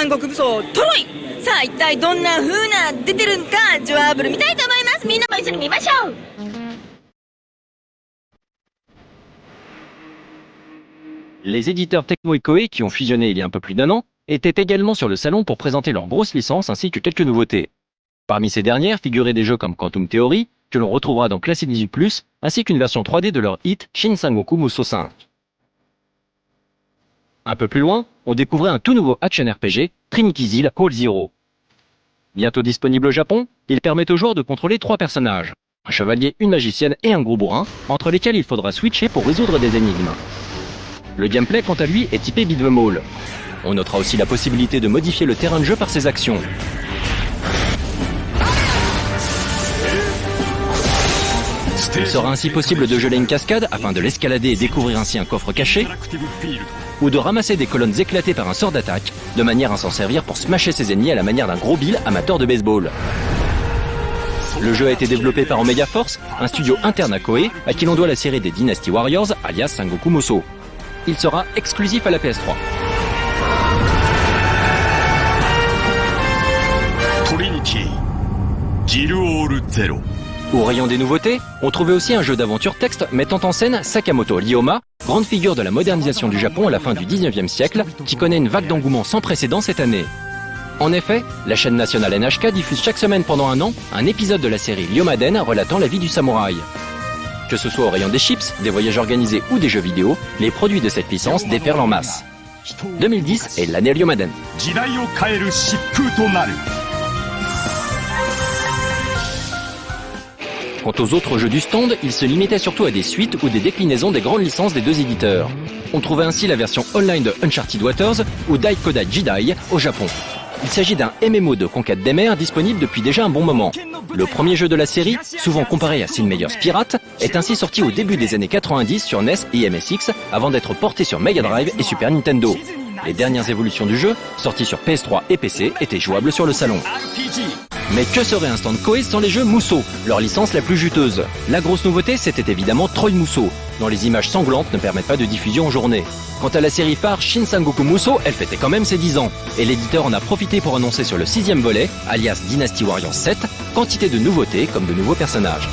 三国武装トロイ。さあ一体どんな風な出てるんかジョアブル見たいと思います。みんなも一緒に見ましょう。Les éditeurs Tecmo et Koei, qui ont fusionné il y a un peu plus d'un an, étaient également sur le salon pour présenter leurs grosses licences ainsi que quelques nouveautés. Parmi ces dernières figuraient des jeux comme Quantum Theory, que l'on retrouvera dans Classic 18+, ainsi qu'une version 3D de leur hit Shin Sangoku Musou 5. Un peu plus loin, on découvrait un tout nouveau action RPG, Trinity Zil Whole Zero. Bientôt disponible au Japon, il permet aux joueurs de contrôler 3 personnages, un chevalier, une magicienne et un gros bourrin, entre lesquels il faudra switcher pour résoudre des énigmes. Le gameplay, quant à lui, est typé beat'em all. On notera aussi la possibilité de modifier le terrain de jeu par ses actions. Il sera ainsi possible de geler une cascade afin de l'escalader et découvrir ainsi un coffre caché, ou de ramasser des colonnes éclatées par un sort d'attaque, de manière à s'en servir pour smasher ses ennemis à la manière d'un gros Bill amateur de baseball. Le jeu a été développé par Omega Force, un studio interne à Koei, à qui l'on doit la série des Dynasty Warriors, alias Sangoku Musou. Il sera exclusif à la PS3. Trinity Zil Whole Zero. Au rayon des nouveautés, on trouvait aussi un jeu d'aventure texte mettant en scène Sakamoto Ryoma, grande figure de la modernisation du Japon à la fin du 19e siècle, qui connaît une vague d'engouement sans précédent cette année. En effet, la chaîne nationale NHK diffuse chaque semaine pendant un an un épisode de la série Ryomaden relatant la vie du samouraï. Que ce soit au rayon des chips, des voyages organisés ou des jeux vidéo, les produits de cette licence déferlent en masse. 2010 est l'année Ryomaden. Quant aux autres jeux du stand, ils se limitaient surtout à des suites ou des déclinaisons des grandes licences des deux éditeurs. On trouvait ainsi la version online de Uncharted Waters ou Daikoda Jidai au Japon. Il s'agit d'un MMO de conquête des mers disponible depuis déjà un bon moment. Le premier jeu de la série, souvent comparé à Sid Meier's Pirate, est ainsi sorti au début des années 90 sur NES et MSX avant d'être porté sur Mega Drive et Super Nintendo. Les dernières évolutions du jeu, sorties sur PS3 et PC, étaient jouables sur le salon. Mais que serait un stand Koei sans les jeux Musou, leur licence la plus juteuse? La grosse nouveauté, c'était évidemment Troy Musou, dont les images sanglantes ne permettent pas de diffusion en journée. Quant à la série phare Shin Sangoku Musou, elle fêtait quand même ses 10 ans, et l'éditeur en a profité pour annoncer sur le 6e volet, alias Dynasty Warriors 7, quantité de nouveautés comme de nouveaux personnages.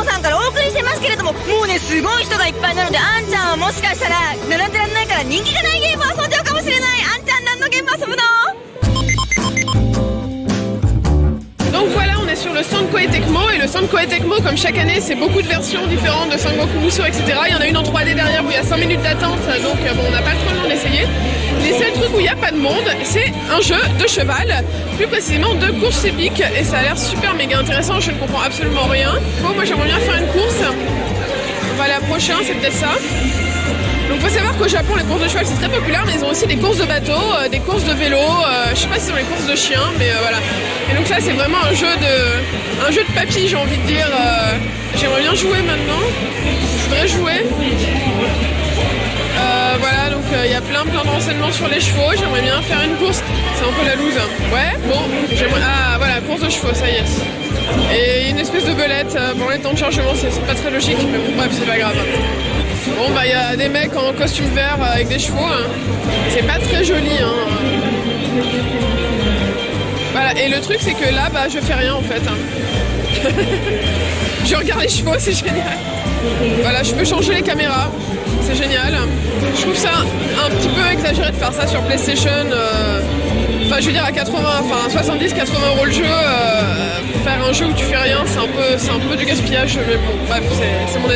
さんからお送りしてますけれども、もうねすごい人がいっぱいなので、あんちゃんはもしかしたら並んでらんないから人気がないゲーム遊んじゃうかもしれない。あんちゃん何のゲーム遊ぶの？ Donc voilà, on est sur le stand Koei Tecmo, et le stand Koei Tecmo, comme chaque année, c'est beaucoup de versions différentes de Sangoku Musou, etc. Il y en a une en 3D derrière où il y a 5 minutes d'attente, donc bon, on n'a pas trop le temps d'essayer. Les seuls trucs où il n'y a pas de monde, c'est un jeu de cheval, plus précisément de course épique, et ça a l'air super méga intéressant, je ne comprends absolument rien. Bon, moi j'aimerais bien faire une course, voilà, prochain, c'est peut-être ça. Donc il faut savoir qu'au Japon, les courses de cheval c'est très populaire, mais ils ont aussi des courses de bateau, des courses de vélo, je sais pas si c'est les courses de chiens, mais voilà. Et donc ça c'est vraiment un jeu de papy, j'ai envie de dire. J'aimerais bien jouer maintenant, je voudrais jouer. Voilà, donc il y a plein de renseignements sur les chevaux, j'aimerais bien faire une course, c'est un peu la loose. Ouais, bon, j'aimerais... Ah voilà, course de chevaux, ça y est. Et une espèce de belette, bon les temps de chargement c'est pas très logique, mais bon bref, c'est pas grave. Bon bah il y a des mecs en costume vert avec des chevaux, hein. C'est pas très joli, hein. Voilà, et le truc c'est que là bah je fais rien en fait, hein. Je regarde les chevaux, c'est génial. Voilà, je peux changer les caméras, c'est génial. Je trouve ça un petit peu exagéré de faire ça sur PlayStation. Enfin je veux dire à 70-80 € le jeu, faire un jeu où tu fais rien, c'est un peu du gaspillage, mais bon bref, c'est mon avis.